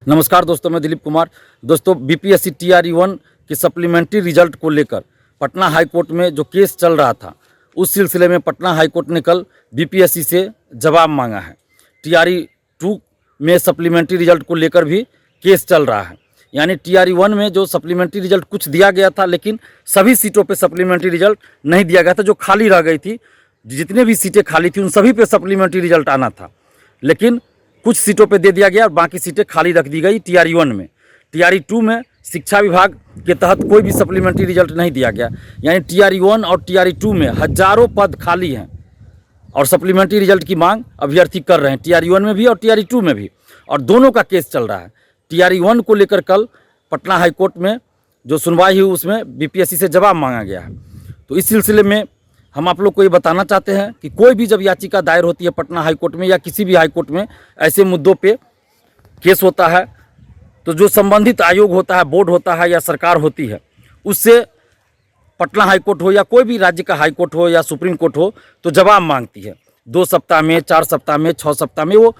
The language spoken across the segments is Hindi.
नमस्कार दोस्तों, मैं दिलीप कुमार। दोस्तों, बीपीएससी टीआरई-1 के सप्लीमेंट्री रिजल्ट को लेकर पटना हाई कोर्ट में जो केस चल रहा था, उस सिलसिले में पटना हाई कोर्ट ने कल बीपीएससी से जवाब मांगा है। टीआरई-2 में सप्लीमेंट्री रिजल्ट को लेकर भी केस चल रहा है। यानी टीआरई-1 में जो सप्लीमेंट्री रिजल्ट कुछ दिया गया था, लेकिन सभी सीटों पे सप्लीमेंट्री रिजल्ट नहीं दिया गया था। जो खाली रह गई थी, जितने भी सीटें खाली थी, उन सभी पे सप्लीमेंट्री रिजल्ट आना था, लेकिन कुछ सीटों पे दे दिया गया और बाकी सीटें खाली रख दी गई टीआरई-1 में। टीआरई-2 में शिक्षा विभाग के तहत कोई भी सप्लीमेंट्री रिजल्ट नहीं दिया गया। यानी टीआरई-1 और टीआरई-2 में हजारों पद खाली हैं और सप्लीमेंट्री रिजल्ट की मांग अभ्यर्थी कर रहे हैं, टीआरई-1 में भी और टीआरई-2 में भी, और दोनों का केस चल रहा है। टीआरई-1 को लेकर कल पटना हाई कोर्ट में जो सुनवाई हुई, उसमें बीपीएससी से जवाब मांगा गया है। तो इस सिलसिले में हम आप लोग को ये बताना चाहते हैं कि कोई भी जब याचिका दायर होती है पटना हाई कोर्ट में या किसी भी हाई कोर्ट में, ऐसे मुद्दों पे केस होता है, तो जो संबंधित आयोग होता है, बोर्ड होता है या सरकार होती है, उससे पटना हाई कोर्ट हो या कोई भी राज्य का हाई कोर्ट हो या सुप्रीम कोर्ट हो, तो जवाब मांगती है। 2 सप्ताह में, 4 सप्ताह में, 6 सप्ताह में वो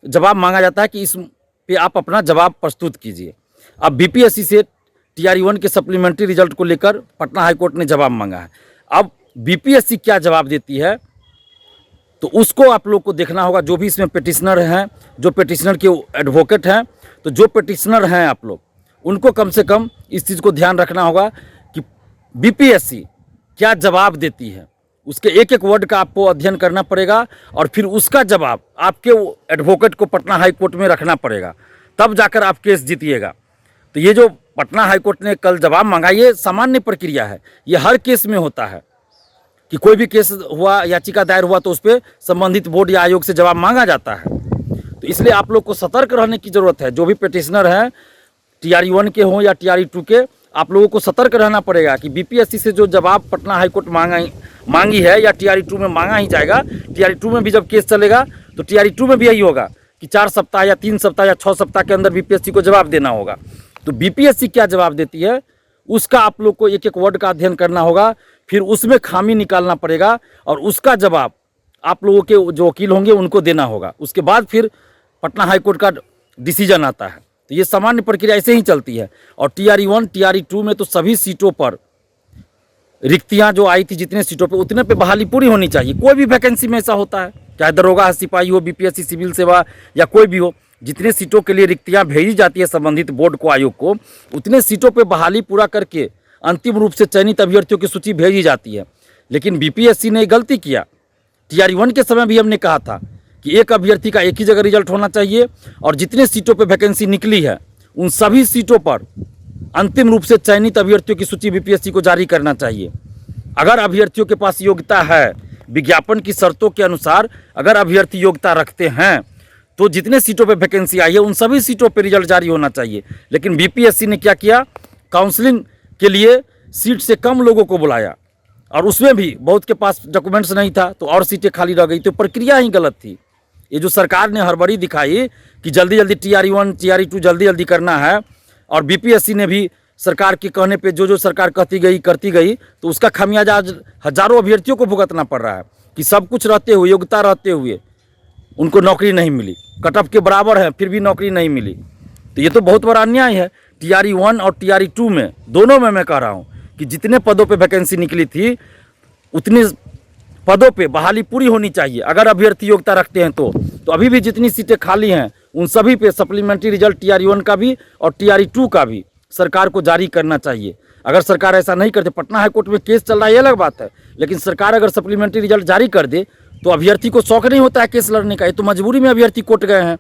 जवाब मांगा जाता है कि इस पे आप अपना जवाब प्रस्तुत कीजिए। अब बीपीएससी से टीआरई-1 के सप्लीमेंट्री रिजल्ट को लेकर पटना हाई कोर्ट ने जवाब मांगा है। अब बीपीएससी क्या जवाब देती है, तो उसको आप लोग को देखना होगा। जो भी इसमें पिटिशनर हैं, जो पिटिशनर के एडवोकेट हैं, तो जो पिटिशनर हैं आप लोग, उनको कम से कम इस चीज़ को ध्यान रखना होगा कि बीपीएससी क्या जवाब देती है। उसके एक एक वर्ड का आपको अध्ययन करना पड़ेगा और फिर उसका जवाब आपके एडवोकेट को पटना हाई कोर्ट में रखना पड़ेगा, तब जाकर आप केस जीतिएगा। तो ये जो पटना हाई कोर्ट ने कल जवाब मांगा, ये सामान्य प्रक्रिया है, ये हर केस में होता है कि कोई भी केस हुआ, याचिका दायर हुआ, तो उस पर संबंधित बोर्ड या आयोग से जवाब मांगा जाता है। तो इसलिए आप लोग को सतर्क रहने की ज़रूरत है। जो भी पिटिशनर हैं, टीआरई-1 के हों या टीआरई-2 के, आप लोगों को सतर्क रहना पड़ेगा कि बीपीएससी से जो जवाब पटना हाई कोर्ट मांगी है या टीआरई-2 में मांगा ही जाएगा। टीआरई-2 में भी जब केस चलेगा तो टीआरई-2 में भी यही होगा कि 4 सप्ताह या 3 सप्ताह या 6 सप्ताह के अंदर बीपीएससी को जवाब देना होगा। तो बीपीएससी क्या जवाब देती है, उसका आप लोग को एक एक वर्ड का अध्ययन करना होगा, फिर उसमें खामी निकालना पड़ेगा और उसका जवाब आप लोगों के जो वकील होंगे उनको देना होगा। उसके बाद फिर पटना हाई कोर्ट का डिसीजन आता है। तो ये सामान्य प्रक्रिया ऐसे ही चलती है। और टीआरई-1 टीआरई-2 में तो सभी सीटों पर रिक्तियां जो आई थी, जितने सीटों पे, उतने पे बहाली पूरी होनी चाहिए। कोई भी वैकेंसी में ऐसा होता है, चाहे दरोगा, सिपाही हो, बीपीएससी सिविल सेवा या कोई भी हो, जितने सीटों के लिए रिक्तियां भेजी जाती है संबंधित बोर्ड को, आयोग को, उतने सीटों पे बहाली पूरा करके अंतिम रूप से चयनित अभ्यर्थियों की सूची भेजी जाती है। लेकिन बीपीएससी ने गलती किया। टीआरई-1 के समय भी हमने कहा था कि एक अभ्यर्थी का एक ही जगह रिजल्ट होना चाहिए और जितने सीटों पे वैकेंसी निकली है, उन सभी सीटों पर अंतिम रूप से चयनित अभ्यर्थियों की सूची बीपीएससी को जारी करना चाहिए। अगर अभ्यर्थियों के पास योग्यता है, विज्ञापन की शर्तों के अनुसार अगर अभ्यर्थी योग्यता रखते हैं, तो जितने सीटों पे वैकेंसी आई है, उन सभी सीटों पे रिजल्ट जारी होना चाहिए। लेकिन बीपीएससी ने क्या किया, काउंसलिंग के लिए सीट से कम लोगों को बुलाया और उसमें भी बहुत के पास डॉक्यूमेंट्स नहीं था, तो और सीटें खाली रह गई। तो प्रक्रिया ही गलत थी। ये जो सरकार ने हड़बड़ी दिखाई कि जल्दी जल्दी टीआरई-1 टीआरई-2 जल्दी जल्दी करना है, और बीपीएससी ने भी सरकार के कहने पे जो सरकार कहती गई करती गई, तो उसका खामियाजा आज हजारों अभ्यर्थियों को भुगतना पड़ रहा है कि सब कुछ रहते हुए, योग्यता रहते हुए उनको नौकरी नहीं मिली। कट ऑफ के बराबर है, फिर भी नौकरी नहीं मिली। तो ये तो बहुत बड़ा अन्याय है। टीआरई-1 और टीआरई-2 में, दोनों में मैं कह रहा हूँ कि जितने पदों पे वैकेंसी निकली थी, उतने पदों पे बहाली पूरी होनी चाहिए अगर अभ्यर्थी योग्यता रखते हैं। तो अभी भी जितनी सीटें खाली हैं, उन सभी पे सप्लीमेंट्री रिजल्ट टीआरई-1 का भी और टीआरई-2 का भी सरकार को जारी करना चाहिए। अगर सरकार ऐसा नहीं करते, पटना हाई कोर्ट में केस चल रहा है, ये अलग बात है, लेकिन सरकार अगर सप्लीमेंट्री रिजल्ट जारी कर दे, तो अभ्यर्थी को शौक नहीं होता है केस लड़ने का। ये तो मजबूरी में अभ्यर्थी कोर्ट गए हैं,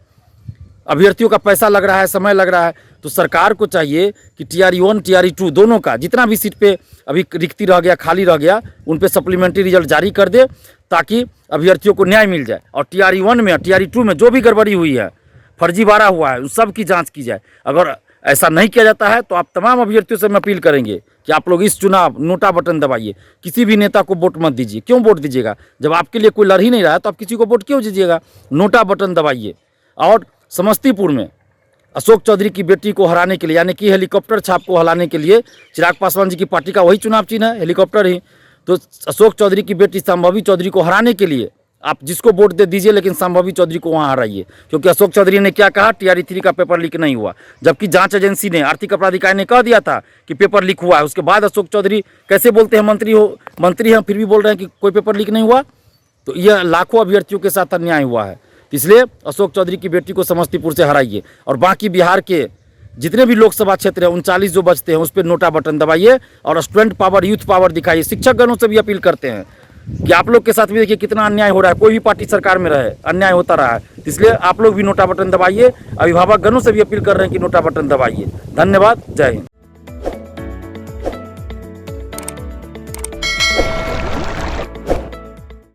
अभ्यर्थियों का पैसा लग रहा है, समय लग रहा है। तो सरकार को चाहिए कि टीआरई-1 टीआरई-2 दोनों का, जितना भी सीट पे अभी रिक्ति रह गया, खाली रह गया, उन पे सप्लीमेंट्री रिजल्ट जारी कर दे, ताकि अभ्यर्थियों को न्याय मिल जाए। और टीआरई-1 में और टीआरई-2 में जो भी गड़बड़ी हुई है, फर्जीवाड़ा हुआ है, उन सब की जाँच की जाए। अगर ऐसा नहीं किया जाता है, तो आप तमाम अभ्यर्थियों से मैं अपील करेंगे कि आप लोग इस चुनाव नोटा बटन दबाइए, किसी भी नेता को वोट मत दीजिए। क्यों वोट दीजिएगा? जब आपके लिए कोई लड़ ही नहीं रहा है, तो आप किसी को वोट क्यों दीजिएगा? नोटा बटन दबाइए। और समस्तीपुर में अशोक चौधरी की बेटी को हराने के लिए, यानी कि हेलीकॉप्टर छाप को हराने के लिए, चिराग पासवान जी की पार्टी का वही चुनाव चिन्ह है, हेलीकॉप्टर ही। तो अशोक चौधरी की बेटी संभवी चौधरी को हराने के लिए आप जिसको वोट दे दीजिए, लेकिन संभवी चौधरी को वहाँ हराइए, क्योंकि अशोक चौधरी ने क्या कहा, TRE 3 का पेपर लीक नहीं हुआ, जबकि जांच एजेंसी ने, आर्थिक अपराध इकाई ने कह दिया था कि पेपर लीक हुआ है। उसके बाद अशोक चौधरी कैसे बोलते हैं, मंत्री हैं फिर भी बोल रहे हैं कि कोई पेपर लीक नहीं हुआ। तो यह लाखों अभ्यर्थियों के साथ अन्याय हुआ है। इसलिए अशोक चौधरी की बेटी को समस्तीपुर से हराइए, और बाकी बिहार के जितने भी लोकसभा क्षेत्र हैं 39 जो बचते हैं उस पर नोटा बटन दबाइए और स्टूडेंट पावर, यूथ पावर दिखाइए। शिक्षकगणों से भी अपील करते हैं कि आप लोग के साथ भी देखिए कितना अन्याय हो रहा है, कोई भी पार्टी सरकार में रहे अन्याय होता रहा है, इसलिए आप लोग भी नोटा बटन दबाइए। अभिभावक गणों से भी अपील कर रहे हैं कि नोटा बटन दबाइए। धन्यवाद, जय हिंद।